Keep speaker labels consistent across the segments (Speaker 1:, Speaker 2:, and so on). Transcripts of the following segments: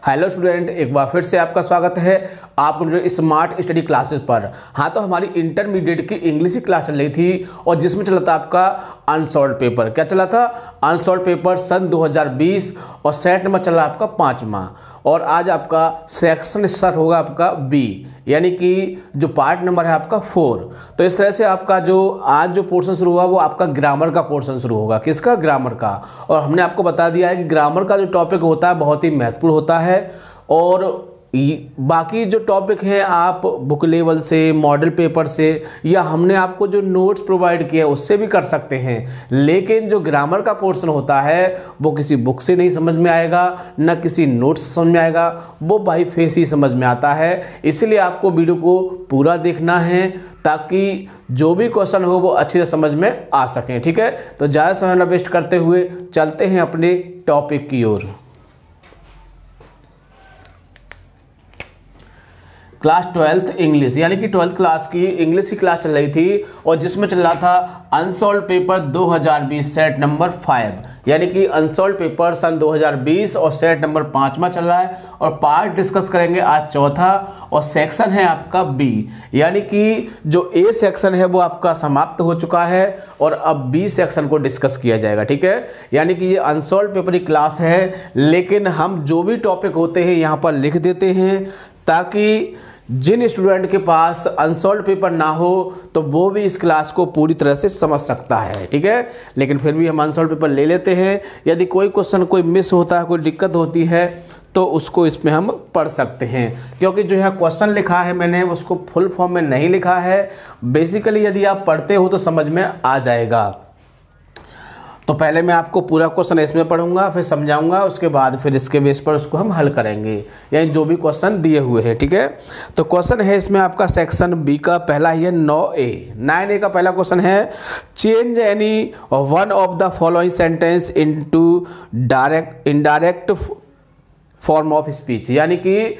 Speaker 1: Hello student, एक बार फिर से आपका स्वागत है आप जो स्मार्ट स्टडी क्लासेस पर। हाँ, तो हमारी इंटरमीडिएट की इंग्लिश की क्लास चल रही थी और जिसमें चला था आपका अनसॉल्व पेपर। क्या चला था? अनसॉल्व पेपर सन 2020 और सेट नंबर चला आपका 5वां। और आज आपका सेक्शन स्टार्ट होगा आपका बी, यानी कि जो पार्ट नंबर है आपका 4। तो इस तरह से आपका जो आज जो पोर्शन शुरू हुआ वो आपका ग्रामर का पोर्शन शुरू होगा। किसका? ग्रामर का। और हमने आपको बता दिया है कि ग्रामर का जो टॉपिक होता है बहुत ही महत्वपूर्ण होता है और बाकी जो टॉपिक है आप बुक लेवल से, मॉडल पेपर से या हमने आपको जो नोट्स प्रोवाइड किया है उससे भी कर सकते हैं। लेकिन जो ग्रामर का पोर्शन होता है वो किसी बुक से नहीं समझ में आएगा, न किसी नोट्स से समझ में आएगा, वो बाई फेस ही समझ में आता है। इसलिए आपको वीडियो को पूरा देखना है ताकि जो भी क्वेश्चन हो वो अच्छे से समझ में आ सकें। ठीक है, तो ज़्यादा समय न वेस्ट करते हुए चलते हैं अपने टॉपिक की ओर। क्लास 12th इंग्लिश, यानी कि 12th क्लास की इंग्लिश की क्लास चल रही थी और जिसमें चल रहा था अनसॉल्व पेपर 2020 सेट नंबर 5, यानी कि अनसॉल्व पेपर सन 2020 और सेट नंबर 5वां चल रहा है। और पार्ट डिस्कस करेंगे आज चौथा और सेक्शन है आपका बी, यानी कि जो ए सेक्शन है वो आपका समाप्त हो चुका है और अब बी सेक्शन को डिस्कस किया जाएगा। ठीक है, यानी कि ये अनसॉल्व पेपर की क्लास है, लेकिन हम जो भी टॉपिक होते हैं यहाँ पर लिख देते हैं ताकि जिन स्टूडेंट के पास अनसॉल्व पेपर ना हो तो वो भी इस क्लास को पूरी तरह से समझ सकता है। ठीक है, लेकिन फिर भी हम अनसॉल्व पेपर ले लेते हैं। यदि कोई क्वेश्चन कोई मिस होता है, कोई दिक्कत होती है तो उसको इसमें हम पढ़ सकते हैं, क्योंकि जो है क्वेश्चन लिखा है मैंने उसको फुल फॉर्म में नहीं लिखा है। बेसिकली यदि आप पढ़ते हो तो समझ में आ जाएगा। तो पहले मैं आपको पूरा क्वेश्चन इसमें पढ़ूंगा, फिर समझाऊंगा, उसके बाद फिर इसके बेस पर उसको हम हल करेंगे, यानी जो भी क्वेश्चन दिए हुए हैं। ठीक है, तो क्वेश्चन है इसमें आपका सेक्शन बी का पहला ही है 9A का पहला क्वेश्चन है, change any one of the following sentence into indirect form of speech, यानी कि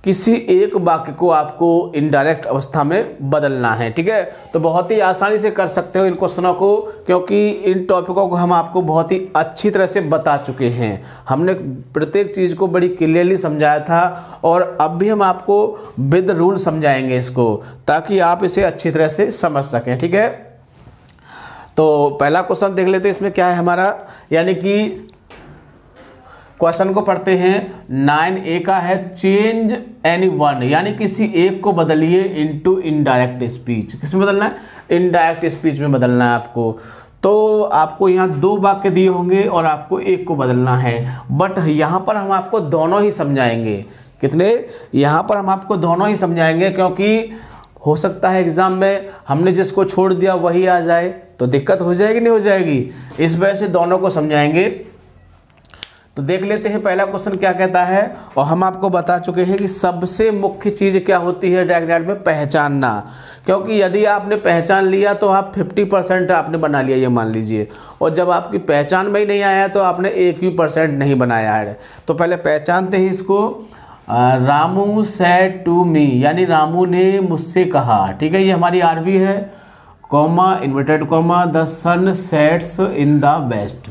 Speaker 1: किसी एक वाक्य को आपको इनडायरेक्ट अवस्था में बदलना है। ठीक है, तो बहुत ही आसानी से कर सकते हो इन क्वेश्चनों को, क्योंकि इन टॉपिकों को हम आपको बहुत ही अच्छी तरह से बता चुके हैं। हमने प्रत्येक चीज़ को बड़ी क्लियरली समझाया था और अब भी हम आपको विद रूल समझाएंगे इसको, ताकि आप इसे अच्छी तरह से समझ सकें। ठीक है, तो पहला क्वेश्चन देख लेते हैं इसमें क्या है हमारा, यानी कि क्वेश्चन को पढ़ते हैं। 9A का है, चेंज एनी वन, यानी किसी एक को बदलिए इनटू इनडायरेक्ट स्पीच। किसमें बदलना है? इनडायरेक्ट स्पीच में बदलना है आपको। तो आपको यहाँ 2 वाक्य दिए होंगे और आपको एक को बदलना है, बट यहाँ पर हम आपको दोनों ही समझाएंगे। कितने? यहाँ पर हम आपको दोनों ही समझाएंगे, क्योंकि हो सकता है एग्जाम में हमने जिसको छोड़ दिया वही आ जाए तो दिक्कत हो जाएगी, नहीं हो जाएगी। इस वजह से दोनों को समझाएंगे। तो देख लेते हैं पहला क्वेश्चन क्या कहता है। और हम आपको बता चुके हैं कि सबसे मुख्य चीज़ क्या होती है डायग्राम में? पहचानना, क्योंकि यदि आपने पहचान लिया तो आप 50% आपने बना लिया, ये मान लीजिए। और जब आपकी पहचान में ही नहीं आया तो आपने 1% नहीं बनाया है। तो पहले पहचानते हैं इसको। रामू सेड टू मी, यानी रामू ने मुझसे कहा। ठीक है, ये हमारी आरबी है, comma inverted comma, the sun sets in the west.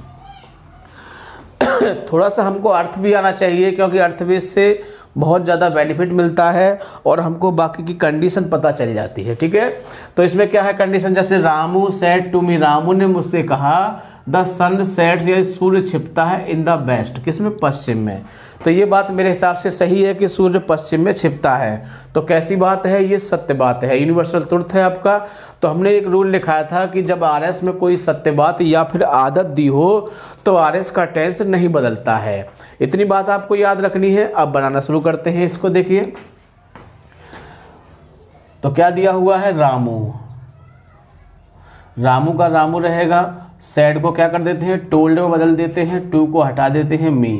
Speaker 1: थोड़ा सा हमको अर्थ भी आना चाहिए, क्योंकि अर्थवेश से बहुत ज़्यादा बेनिफिट मिलता है और हमको बाकी की कंडीशन पता चली जाती है। ठीक है, तो इसमें क्या है कंडीशन? जैसे Ramu said to me, Ramu ने मुझसे कहा, द सन सेट्स, यानी सूर्य छिपता है, इन द वेस्ट, किसमें? पश्चिम में। तो ये बात मेरे हिसाब से सही है कि सूर्य पश्चिम में छिपता है। तो कैसी बात है? ये सत्य बात है, यूनिवर्सल ट्रुथ है आपका। तो हमने एक रूल लिखाया था कि जब आरएस में कोई सत्य बात या फिर आदत दी हो तो आरएस का टेंस नहीं बदलता है। इतनी बात आपको याद रखनी है। अब बनाना शुरू करते हैं इसको। देखिए तो क्या दिया हुआ है? रामू, रामू का रामू रहेगा, सैड को क्या कर देते हैं? टोल्ड में बदल देते हैं, टू को हटा देते हैं मी,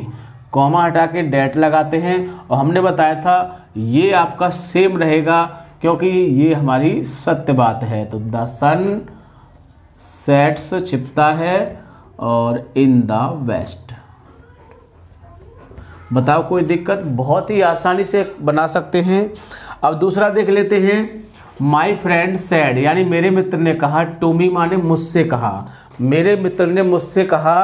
Speaker 1: कॉमा हटा के डेट लगाते हैं। और हमने बताया था ये आपका सेम रहेगा क्योंकि ये हमारी सत्य बात है। तो द सन सेट्स छिपता है और इन द वेस्ट। बताओ कोई दिक्कत? बहुत ही आसानी से बना सकते हैं। अब दूसरा देख लेते हैं। माई फ्रेंड सैड, यानी मेरे मित्र ने कहा, टू मी माने मुझसे कहा, मेरे मित्र ने मुझसे कहा,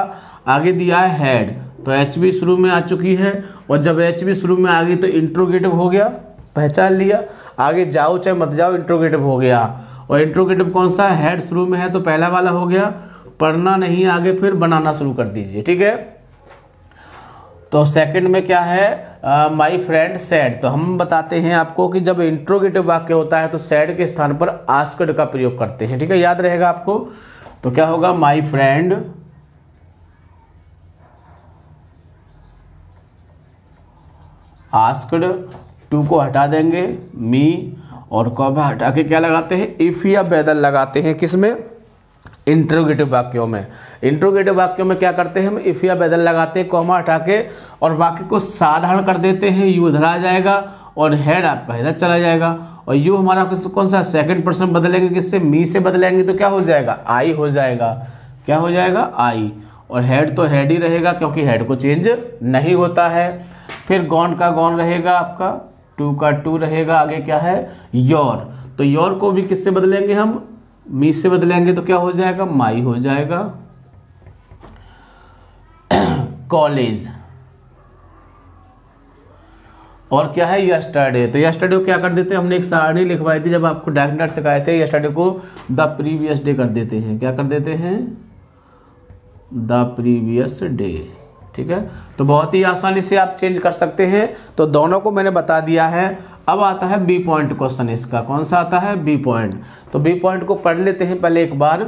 Speaker 1: आगे दिया है हैड, तो एच भी शुरू में आ चुकी है, और जब एच भी शुरू में आ गई तो इंट्रोगेटिव हो गया, पहचान लिया। आगे जाओ चाहे मत जाओ, इंट्रोगेटिव हो गया। और इंट्रोगेटिव कौन सा है? हेड शुरू में है तो पहला वाला हो गया। पढ़ना नहीं आगे, फिर बनाना शुरू कर दीजिए, ठीक है। तो सेकंड में क्या है? My friend sad. तो हम बताते हैं आपको कि जब इंट्रोगेटिव वाक्य होता है तो सैड के स्थान पर आस्क्ड का प्रयोग करते हैं, ठीक है, याद रहेगा आपको। तो क्या होगा? माई फ्रेंड आस्क्ड, टू को हटा देंगे, मी, और कॉमा हटा के क्या लगाते हैं? इफ या वेदर लगाते हैं। किसमें? इंट्रोगेटिव वाक्यों में। इंट्रोगेटिव वाक्यों में क्या करते हैं हम? इफ या वेदर लगाते हैं, कॉमा हटा के, और वाक्य को साधारण कर देते हैं। यू इधर आ जाएगा और हेड आपका इधर चला जाएगा, और यू हमारा कौन सा? सेकंड पर्सन बदलेंगे, किससे? मी से बदलेंगे तो क्या हो जाएगा? आई हो जाएगा। क्या हो जाएगा? आई। और हेड तो हेड ही रहेगा क्योंकि हेड को चेंज नहीं होता है। फिर गॉन का गॉन रहेगा आपका, टू का टू रहेगा, आगे क्या है? योर। तो योर को भी किससे बदलेंगे हम? मी से बदलेंगे तो क्या हो जाएगा? माई हो जाएगा। कॉलेज, और क्या है? यस्टरडे। तो यस्टरडे को क्या कर देते हैं? हमने एक सारणी लिखवाई थी जब आपको डायरेक्ट सिखाए थे। यस्टरडे को द प्रीवियस डे कर देते हैं। क्या कर देते हैं? द प्रीवियस डे, ठीक है। तो बहुत ही आसानी से आप चेंज कर सकते हैं। तो दोनों को मैंने बता दिया है। अब आता है बी पॉइंट क्वेश्चन इसका। कौन सा आता है? B point. तो बी पॉइंट को पढ़ लेते हैं पहले एक बार।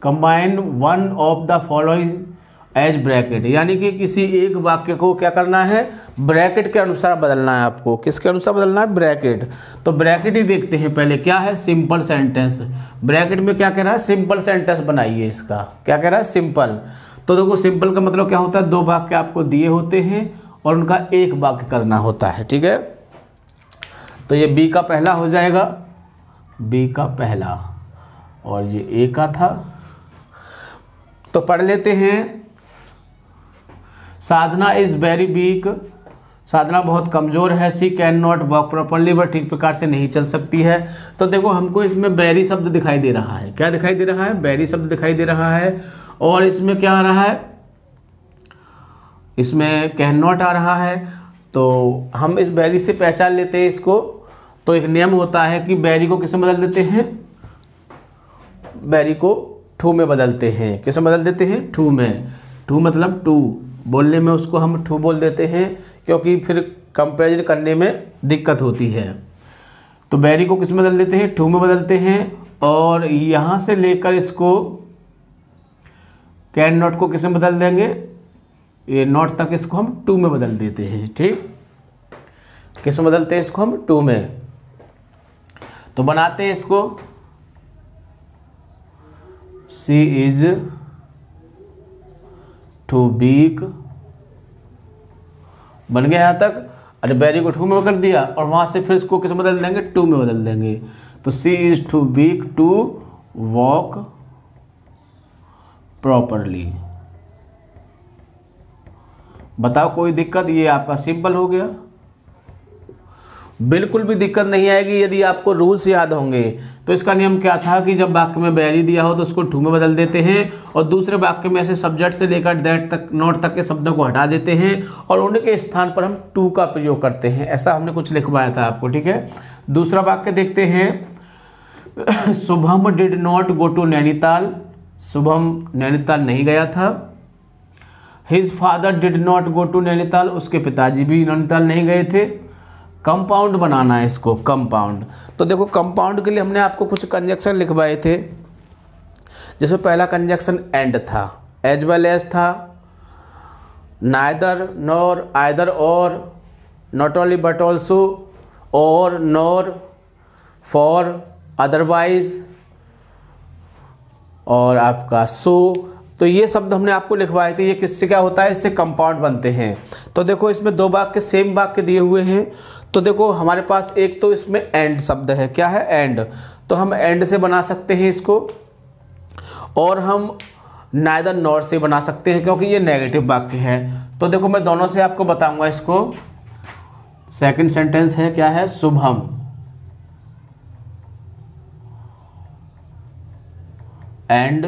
Speaker 1: Combine one of the following as bracket, यानी कि किसी एक वाक्य को क्या करना है? ब्रैकेट के अनुसार बदलना है आपको। किसके अनुसार बदलना है? ब्रैकेट। तो ब्रैकेट ही देखते हैं पहले। क्या है? Simple sentence. ब्रैकेट में क्या कह रहा है? सिंपल सेंटेंस बनाइए इसका। क्या कह रहा है? सिंपल। तो देखो सिंपल का मतलब क्या होता है? दो वाक्य आपको दिए होते हैं और उनका एक वाक्य करना होता है, ठीक है। तो ये बी का पहला हो जाएगा, बी का पहला, और ये ए का था। तो पढ़ लेते हैं। साधना इज वेरी वीक। साधना बहुत कमज़ोर है। सी कैन नॉट वॉक प्रॉपरली, वह ठीक प्रकार से नहीं चल सकती है। तो देखो हमको इसमें वेरी शब्द दिखाई दे रहा है। क्या दिखाई दे रहा है? वेरी शब्द दिखाई दे रहा है। और इसमें क्या आ रहा है? इसमें कैन नॉट आ रहा है। तो हम इस वेरी से पहचान लेते हैं इसको। तो एक नियम होता है कि वेरी को किस में बदल देते हैं? वेरी को टू में बदलते हैं। किस में बदल देते हैं? टू में। टू मतलब टू, बोलने में उसको हम टू बोल देते हैं क्योंकि फिर कंपेरिजन करने में दिक्कत होती है। तो वेरी को किस में बदल देते हैं? टू में बदलते हैं। और यहाँ से लेकर इसको कैन नॉट को किस में बदल देंगे? ये नॉट तक इसको हम टू में बदल देते हैं, ठीक। किस में बदलते हैं इसको हम? टू में। तो बनाते हैं इसको। सी इज टू वीक, बन गया यहां तक। अरे वेरी को टू में कर दिया और वहां से फिर इसको किस में बदल देंगे? टू में बदल देंगे। तो C is too weak to walk properly. बताओ कोई दिक्कत? ये आपका सिंपल हो गया। बिल्कुल भी दिक्कत नहीं आएगी यदि आपको रूल्स याद होंगे। तो इसका नियम क्या था कि जब वाक्य में वेरी दिया हो तो उसको टू में बदल देते हैं, और दूसरे वाक्य में ऐसे सब्जेक्ट से लेकर दैट तक, नॉट तक के शब्दों को हटा देते हैं और उनके स्थान पर हम टू का प्रयोग करते हैं। ऐसा हमने कुछ लिखवाया था आपको, ठीक है। दूसरा वाक्य देखते हैं। Shubham did not go to Nainital. Shubham Nainital नहीं गया था। His father did not go to Nainital. उसके पिताजी भी नैनीताल नहीं गए थे। कंपाउंड बनाना है इसको, कंपाउंड। तो देखो कंपाउंड के लिए हमने आपको कुछ कंजक्शन लिखवाए थे, जिसमें पहला कंजक्शन एंड था, एज वेल एज था, नाइदर नॉर, आइदर और, नॉट ओनली बट ऑल्सो, और, नॉर, फॉर, अदरवाइज, और आपका सो। तो ये शब्द हमने आपको लिखवाए थे। ये किससे क्या होता है? इससे कंपाउंड बनते हैं। तो देखो इसमें दो वाक्य सेम वाक्य दिए हुए हैं। तो देखो हमारे पास एक तो इसमें एंड शब्द है। क्या है? एंड। तो हम एंड से बना सकते हैं इसको, और हम नाइदर नॉर से बना सकते हैं क्योंकि ये नेगेटिव वाक्य है। तो देखो मैं दोनों से आपको बताऊंगा इसको। सेकंड सेंटेंस है, क्या है? Shubham and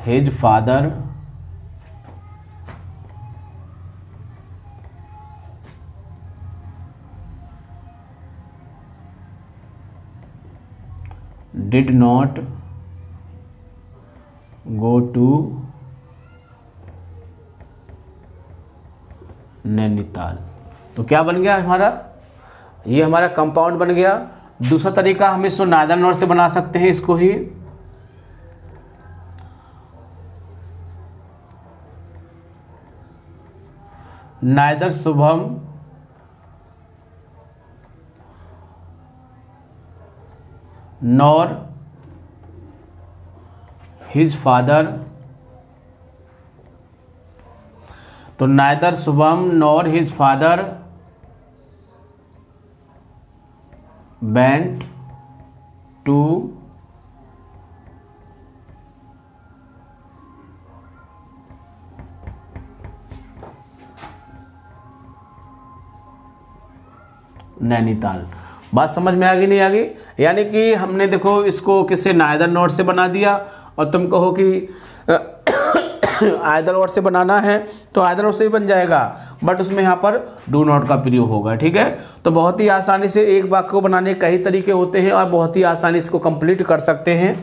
Speaker 1: his father did not go to Nainital. तो क्या बन गया हमारा, ये हमारा कंपाउंड बन गया। दूसरा तरीका हम इसको नाइदर नॉर से बना सकते हैं, इसको ही neither Shubham nor his father. तो neither Shubham nor his father went to Nainital. बात समझ में आ गई नहीं आ गई? यानी कि हमने देखो इसको किससे, नाइदर नॉर से बना दिया, और तुम कहो कि आइदर और से बनाना है तो आइदर और से ही बन जाएगा, बट उसमें यहाँ पर डू नॉट का प्रयोग होगा। ठीक है, तो बहुत ही आसानी से एक वाक्य को बनाने के कई तरीके होते हैं और बहुत ही आसानी से इसको कंप्लीट कर सकते हैं।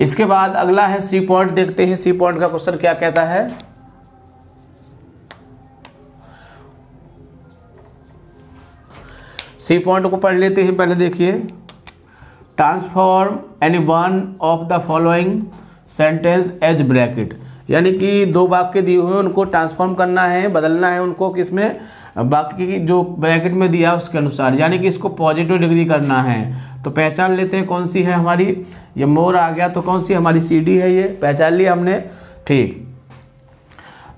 Speaker 1: इसके बाद अगला है सी पॉइंट, देखते हैं सी पॉइंट का क्वेश्चन क्या कहता है। सी पॉइंट को पढ़ लेते हैं। पहले देखिए, transform any one of the following sentence as bracket, यानी कि दो वाक्य दिए हुए उनको ट्रांसफॉर्म करना है, बदलना है उनको किसमें, वाक्य की जो ब्रैकेट में दिया उसके अनुसार, यानी कि इसको पॉजिटिव डिग्री करना है। तो पहचान लेते हैं कौन सी है हमारी, ये मोर आ गया, तो कौन सी हमारी सी डी है, ये पहचान लिया हमने। ठीक,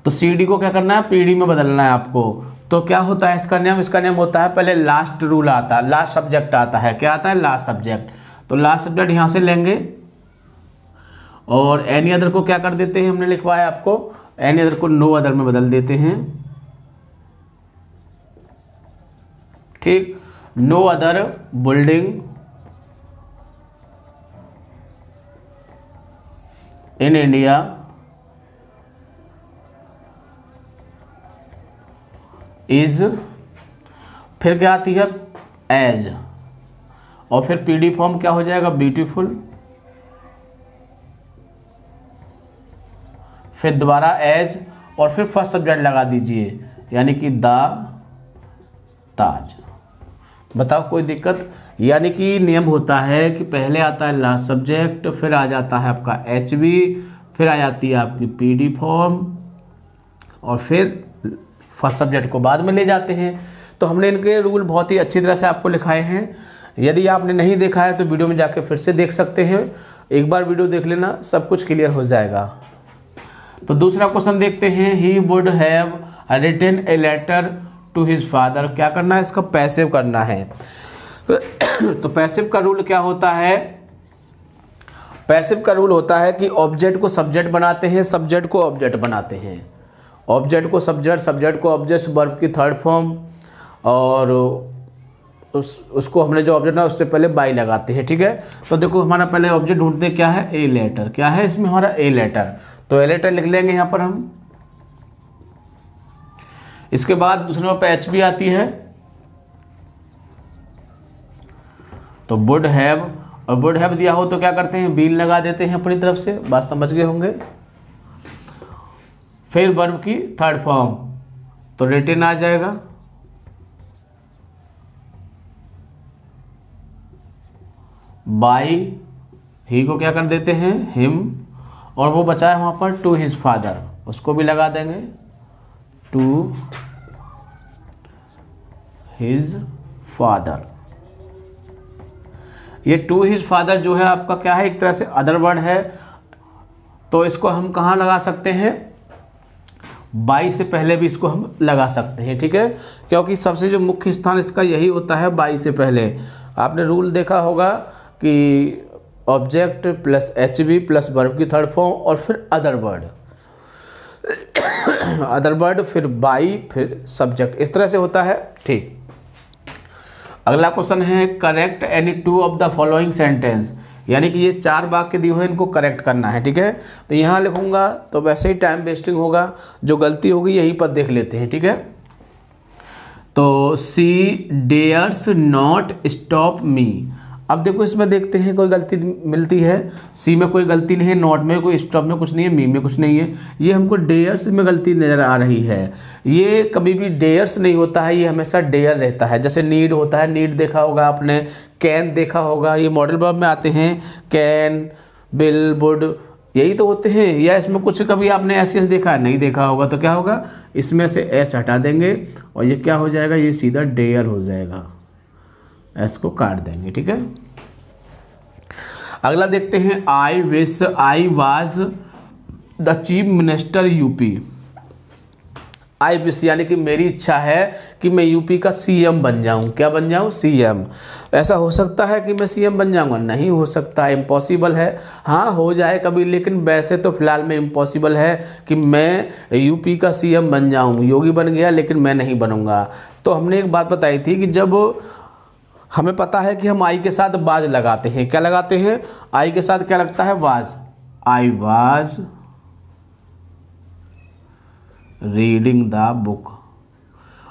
Speaker 1: तो सी डी को क्या करना है, पी डी में बदलना है आपको। तो क्या होता है इसका नियम, इसका नियम होता है पहले लास्ट रूल आता है, लास्ट सब्जेक्ट आता है, क्या आता है, लास्ट सब्जेक्ट। तो लास्ट सब्जेक्ट यहाँ से लेंगे और एनी अदर को क्या कर देते हैं, हमने लिखवाया आपको, एनी अदर को नो अदर में बदल देते हैं। ठीक, no other building in India is, फिर क्या आती है एज, और फिर पीडी फॉर्म क्या हो जाएगा, ब्यूटीफुल, फिर दोबारा एज, और फिर फर्स्ट सब्जेक्ट लगा दीजिए, यानी कि द ताज। बताओ कोई दिक्कत? यानी कि नियम होता है कि पहले आता है लास्ट सब्जेक्ट, फिर आ जाता है आपका एच बी, फिर आ जाती है आपकी पीडी फॉर्म, और फिर फर्स्ट सब्जेक्ट को बाद में ले जाते हैं। तो हमने इनके रूल बहुत ही अच्छी तरह से आपको लिखाए हैं। यदि आपने नहीं देखा है तो वीडियो में जाके फिर से देख सकते हैं, एक बार वीडियो देख लेना, सब कुछ क्लियर हो जाएगा। तो दूसरा क्वेश्चन देखते हैं, he would have written a letter to his father. क्या करना है, इसका पैसिव करना है। तो पैसिव का रूल क्या होता है, पैसिव का रूल होता है कि ऑब्जेक्ट को सब्जेक्ट बनाते हैं, सब्जेक्ट को ऑब्जेक्ट बनाते हैं, ऑब्जेक्ट को सब्जेक्ट, सब्जेक्ट को ऑब्जेक्ट, वर्ब की थर्ड फॉर्म, और उसको हमने जो ऑब्जेक्ट ना उससे पहले बाई लगाते हैं। ठीक है, तो देखो हमारा पहले ऑब्जेक्ट ढूंढते क्या है, ए लेटर, क्या है इसमें हमारा ए लेटर, तो ए लेटर लिख लेंगे यहाँ पर हम। इसके बाद दूसरे नंबर पे एच बी आती है, तो वुड हैव, और वुड हैव दिया हो तो क्या करते हैं, बीन लगा देते हैं अपनी तरफ से, बात समझ गए होंगे। फिर वर्ब की थर्ड फॉर्म, तो रिटन आ जाएगा, बाई, ही को क्या कर देते हैं, हिम, और वो बचा है वहां पर टू हिज फादर, उसको भी लगा देंगे, टू हिज फादर। ये टू हिज फादर जो है आपका क्या है, एक तरह से अदर वर्ड है, तो इसको हम कहाँ लगा सकते हैं, बाई से पहले भी इसको हम लगा सकते हैं। ठीक है, क्योंकि सबसे जो मुख्य स्थान इसका यही होता है बाई से पहले। आपने रूल देखा होगा कि object plus H B plus verb की थर्ड फॉर्म और फिर अदर वर्ड, अदर वर्ड फिर बाई फिर सब्जेक्ट, इस तरह से होता है। ठीक, अगला क्वेश्चन है, correct any two of the following sentence, यानी कि ये 4 वाक्य दिए हुए हैं, इनको करेक्ट करना है, ठीक है। तो यहाँ लिखूंगा तो वैसे ही टाइम वेस्टिंग होगा, जो गलती होगी यहीं पर देख लेते हैं, ठीक है। तो she dares not stop me. अब देखो इसमें देखते हैं कोई गलती मिलती है, सी में कोई गलती नहीं है, नॉट में कोई, स्टॉप में कुछ नहीं है, मी में कुछ नहीं है, ये हमको डेयर्स में गलती नज़र आ रही है। ये कभी भी डेयर्स नहीं होता है, ये हमेशा डेयर रहता है। जैसे नीड होता है, नीड देखा होगा आपने, कैन देखा होगा, ये मॉडल वर्ब में आते हैं, कैन, विल, वुड, यही तो होते हैं। या इसमें कुछ कभी आपने ऐसे देखा है, नहीं देखा होगा, तो क्या होगा, इसमें से एस हटा देंगे और ये क्या हो जाएगा, ये सीधा डेयर हो जाएगा, एस को काट देंगे, ठीक है। अगला देखते हैं, I wish I was the chief minister UP. I wish यानी कि मेरी इच्छा है कि मैं यूपी का सीएम बन जाऊं। क्या बन जाऊं, सीएम। ऐसा हो सकता है कि मैं सीएम बन जाऊंगा, नहीं हो सकता, इम्पॉसिबल है। हाँ हो जाए कभी, लेकिन वैसे तो फिलहाल में इम्पॉसिबल है कि मैं यूपी का सीएम बन जाऊं। योगी बन गया लेकिन मैं नहीं बनूंगा। तो हमने एक बात बताई थी कि जब हमें पता है कि हम आई के साथ वाज लगाते हैं, क्या लगाते हैं, आई के साथ क्या लगता है, was. I was reading the book.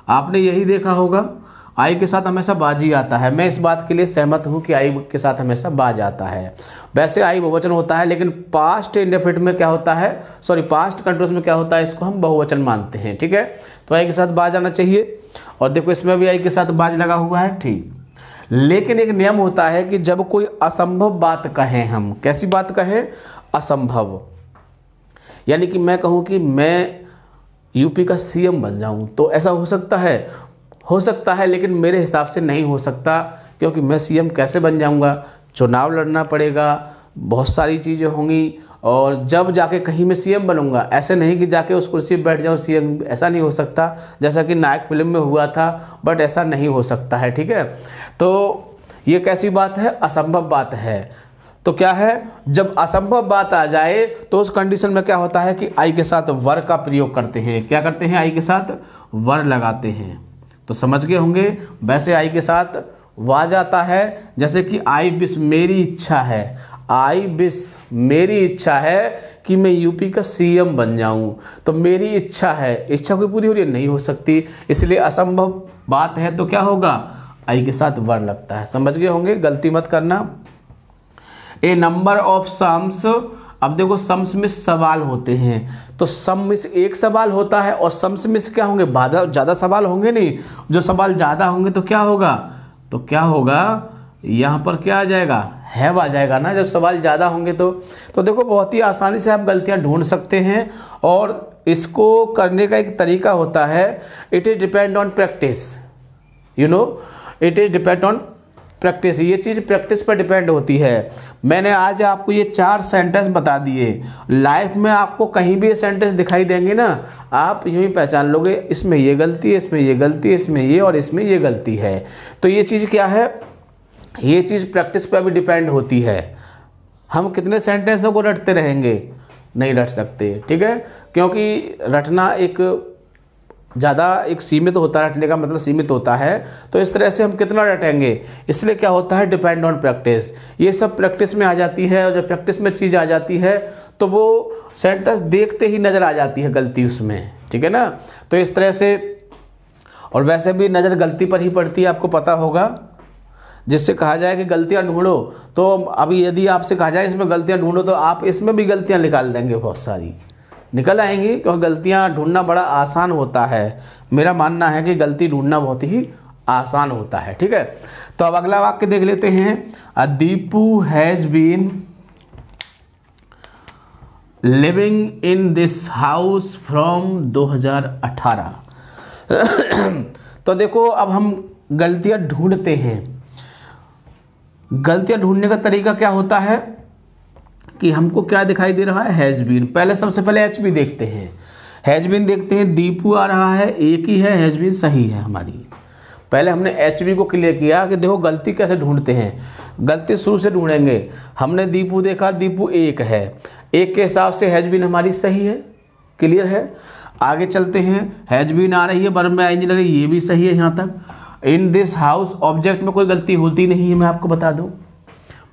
Speaker 1: आपने यही देखा होगा, आई के साथ हमेशा बाज ही आता है। मैं इस बात के लिए सहमत हूं कि आई के साथ हमेशा बाज आता है। वैसे आई बहुवचन होता है, लेकिन पास्ट इंडेफिनिट में क्या होता है, सॉरी पास्ट कंटिन्यूअस में क्या होता है, इसको हम बहुवचन मानते हैं, ठीक है। तो आई के साथ बाज आना चाहिए, और देखो इसमें भी आई के साथ बाज लगा हुआ है, ठीक। लेकिन एक नियम होता है कि जब कोई असंभव बात कहें हम, कैसी बात कहें, असंभव, यानी कि मैं कहूं कि मैं यूपी का सीएम बन जाऊं, तो ऐसा हो सकता है, लेकिन मेरे हिसाब से नहीं हो सकता, क्योंकि मैं सीएम कैसे बन जाऊंगा, चुनाव लड़ना पड़ेगा, बहुत सारी चीज़ें होंगी, और जब जाके कहीं मैं सीएम बनूंगा, ऐसे नहीं कि जाके उस कुर्सी पर बैठ जाऊं सीएम, ऐसा नहीं हो सकता, जैसा कि नायक फिल्म में हुआ था, बट ऐसा नहीं हो सकता है, ठीक है। तो ये कैसी बात है, असंभव बात है। तो क्या है, जब असंभव बात आ जाए तो उस कंडीशन में क्या होता है कि आई के साथ वर का प्रयोग करते हैं। क्या करते हैं, आई के साथ वर लगाते हैं। तो समझ गए होंगे। वैसे आई के साथ वाज आता है, जैसे कि आई विश मेरी इच्छा है, आई विश मेरी इच्छा है कि मैं यूपी का सीएम बन जाऊं। तो मेरी इच्छा है, इच्छा कोई पूरी हो रही है, नहीं हो सकती, इसलिए असंभव बात है, तो क्या होगा, आई के साथ वर लगता है। समझ गए होंगे, गलती मत करना। ए नंबर ऑफ सम्स, अब देखो सम्स में सवाल होते हैं, तो सम में से एक सवाल होता है, और सम्स में से क्या होंगे, ज़्यादा सवाल होंगे नहीं, जो सवाल ज़्यादा होंगे तो क्या होगा, यहाँ पर क्या आ जाएगा, हैव आ जाएगा ना, जब सवाल ज़्यादा होंगे तो देखो बहुत ही आसानी से आप गलतियाँ ढूंढ सकते हैं। और इसको करने का एक तरीका होता है, it is depend on practice, you know, it is depend on practice. ये चीज़ प्रैक्टिस पर डिपेंड होती है। मैंने आज आपको ये 4 सेंटेंस बता दिए, लाइफ में आपको कहीं भी ये सेंटेंस दिखाई देंगे ना, आप यूँ ही पहचान लोगे, इसमें ये गलती है, इसमें ये गलती है, इसमें ये और इसमें ये गलती है। तो ये चीज़ क्या है, ये चीज़ प्रैक्टिस पर भी डिपेंड होती है। हम कितने सेंटेंसों को रटते रहेंगे, नहीं रट सकते, ठीक है, क्योंकि रटना एक ज़्यादा एक सीमित होता है, रटने का मतलब सीमित होता है। तो इस तरह से हम कितना रटेंगे, इसलिए क्या होता है, डिपेंड ऑन प्रैक्टिस। ये सब प्रैक्टिस में आ जाती है, और जब प्रैक्टिस में चीज़ आ जाती है तो वो सेंटेंस देखते ही नज़र आ जाती है गलती उसमें, ठीक है ना। तो इस तरह से, और वैसे भी नज़र गलती पर ही पड़ती है, आपको पता होगा। जिससे कहा जाए कि गलतियाँ ढूंढो, तो अभी यदि आपसे कहा जाए इसमें गलतियाँ ढूंढो, तो आप इसमें भी गलतियाँ निकाल देंगे, बहुत सारी निकल आएंगी, क्योंकि गलतियां ढूंढना बड़ा आसान होता है। मेरा मानना है कि गलती ढूंढना बहुत ही आसान होता है, ठीक है। तो अब अगला वाक्य देख लेते हैं। Deepu has been living in this house from 2018। तो देखो अब हम गलतियां ढूंढते हैं। गलतियां ढूंढने का तरीका क्या होता है कि हमको क्या दिखाई दे रहा है, हैज़ बीन। पहले सबसे पहले एच बी देखते हैं, हैज़ बीन देखते हैं, दीपू आ रहा है, एक ही है, हैज़ बीन सही है हमारी। पहले हमने एच बी को क्लियर किया कि देखो गलती कैसे ढूंढते हैं, गलती शुरू से ढूंढेंगे। हमने दीपू देखा, दीपू एक है, एक के हिसाब से हैज़ बीन हमारी सही है, क्लियर है। आगे चलते हैं, हैज़ बीन आ रही है, वर्ब में आईएनजी लग रही है, ये भी सही है यहाँ तक। इन दिस हाउस ऑब्जेक्ट में कोई गलती होती नहीं है, मैं आपको बता दूँ।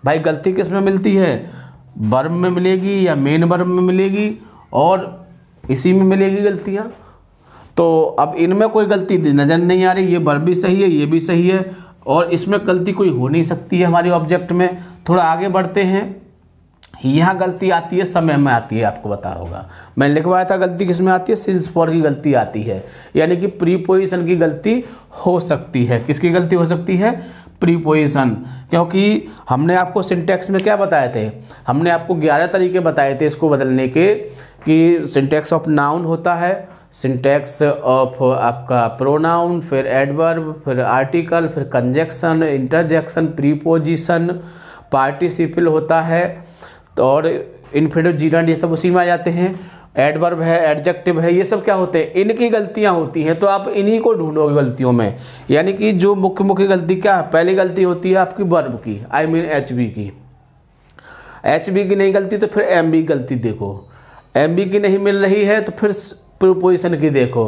Speaker 1: भाई गलती किस में मिलती है, वर्ब में मिलेगी या मेन वर्ब में मिलेगी और इसी में मिलेगी गलतियाँ। तो अब इनमें कोई गलती नज़र नहीं आ रही, ये वर्ब भी सही है, ये भी सही है, और इसमें गलती कोई हो नहीं सकती है हमारे ऑब्जेक्ट में। थोड़ा आगे बढ़ते हैं, यहाँ गलती आती है समय में आती है, आपको पता होगा मैंने लिखवाया था गलती किस में आती है, सिंस फॉर की गलती आती है, यानी कि प्रीपोजिशन की गलती हो सकती है। किसकी गलती हो सकती है, प्रीपोजिशन। क्योंकि हमने आपको सिंटैक्स में क्या बताए थे, हमने आपको 11 तरीके बताए थे इसको बदलने के, कि सिंटैक्स ऑफ नाउन होता है, सिंटैक्स ऑफ आपका प्रोनाउन, फिर एडवर्ब, फिर आर्टिकल, फिर कंजक्शन, इंटरजेक्शन, प्रीपोजिशन, पार्टिसिपल होता है, तो और इन्फिनिटिव, जीरंड, ये सब उसी में आ जाते हैं। एडवर्ब है, एडजेक्टिव है, ये सब क्या होते हैं, इनकी गलतियां होती हैं। तो आप इन्हीं को ढूंढोगे गलतियों में, यानी कि जो मुख्य गलती क्या है, पहली गलती होती है आपकी वर्ब की, आई मीन एचबी की। एचबी की नहीं गलती तो फिर एमबी गलती देखो, एमबी की नहीं मिल रही है तो फिर प्रीपोजिशन की देखो,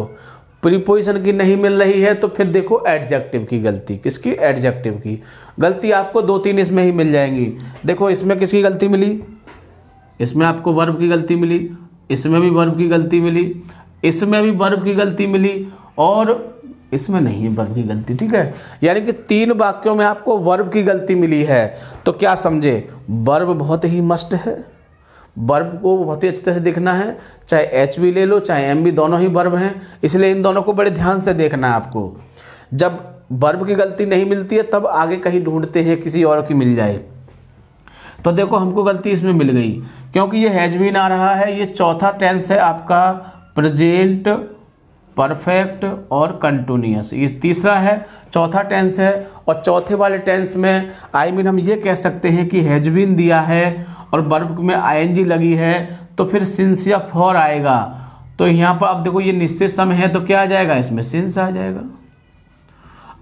Speaker 1: प्रीपोजिशन की नहीं मिल रही है तो फिर देखो एडजेक्टिव की गलती। किसकी, एडजेक्टिव की गलती आपको 2-3 इसमें ही मिल जाएंगी। देखो इसमें किसकी गलती मिली, इसमें आपको वर्ब की गलती मिली, इसमें भी वर्ब की गलती मिली, इसमें भी वर्ब की गलती मिली, और इसमें नहीं है वर्ब की गलती। ठीक है, यानी कि 3 वाक्यों में आपको वर्ब की गलती मिली है। तो क्या समझे, वर्ब बहुत ही मस्ट है, वर्ब को बहुत ही अच्छी तरह से देखना है, चाहे एच बी ले लो चाहे एम बी, दोनों ही वर्ब हैं, इसलिए इन दोनों को बड़े ध्यान से देखना है आपको। जब वर्ब की गलती नहीं मिलती है तब आगे कहीं ढूंढते हैं किसी और की मिल जाए। तो देखो हमको गलती इसमें मिल गई, क्योंकि ये हैज बीन आ रहा है, ये चौथा टेंस है आपका प्रेजेंट परफेक्ट और कंटिन्यूअस, ये तीसरा है, चौथा टेंस है। और चौथे वाले टेंस में आई मीन हम ये कह सकते हैं कि हैज बीन दिया है और वर्ब में आईएनजी लगी है, तो फिर सिंस या फॉर आएगा। तो यहाँ पर अब देखो ये निश्चित समय है तो क्या आ जाएगा, इसमें सिंस आ जाएगा,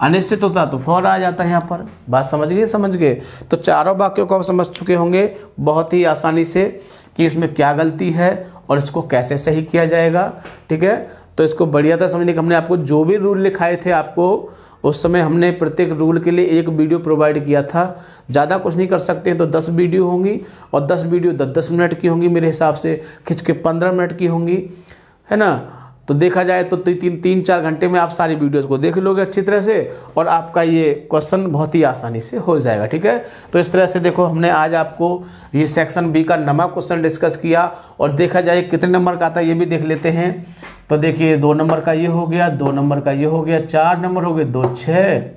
Speaker 1: अनिश्चित होता तो फॉर आ जाता है यहाँ पर। बात समझ गए। तो चारों वाक्यों को आप समझ चुके होंगे बहुत ही आसानी से कि इसमें क्या गलती है और इसको कैसे सही किया जाएगा। ठीक है, तो इसको बढ़िया था समझने के हमने आपको जो भी रूल लिखाए थे, आपको उस समय हमने प्रत्येक रूल के लिए एक वीडियो प्रोवाइड किया था। ज़्यादा कुछ नहीं कर सकते हैं तो 10 वीडियो होंगी, और 10 वीडियो 10-10 मिनट की होंगी, मेरे हिसाब से खिंच के 15 मिनट की होंगी, है ना। तो देखा जाए तो 3-4 घंटे में आप सारी वीडियोस को देख लोगे अच्छी तरह से, और आपका ये क्वेश्चन बहुत ही आसानी से हो जाएगा। ठीक है, तो इस तरह से देखो हमने आज आपको ये सेक्शन बी का नवा क्वेश्चन डिस्कस किया, और देखा जाए कितने नंबर का आता है ये भी देख लेते हैं। तो देखिए 2 नंबर का ये हो गया, 2 नंबर का ये हो गया, 4 नंबर हो गए, 2 6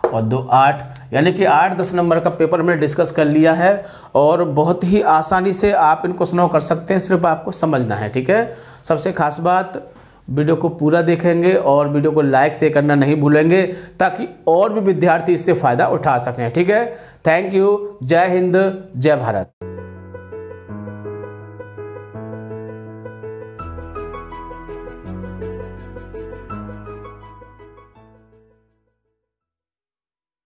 Speaker 1: और 2 8, यानी कि 8-10 नंबर का पेपर हमने डिस्कस कर लिया है, और बहुत ही आसानी से आप इन क्वेश्चनों को कर सकते हैं, सिर्फ आपको समझना है। ठीक है, सबसे खास बात वीडियो को पूरा देखेंगे और वीडियो को लाइक शेयर करना नहीं भूलेंगे, ताकि और भी विद्यार्थी इससे फ़ायदा उठा सकें। ठीक है, थैंक यू, जय हिंद, जय भारत।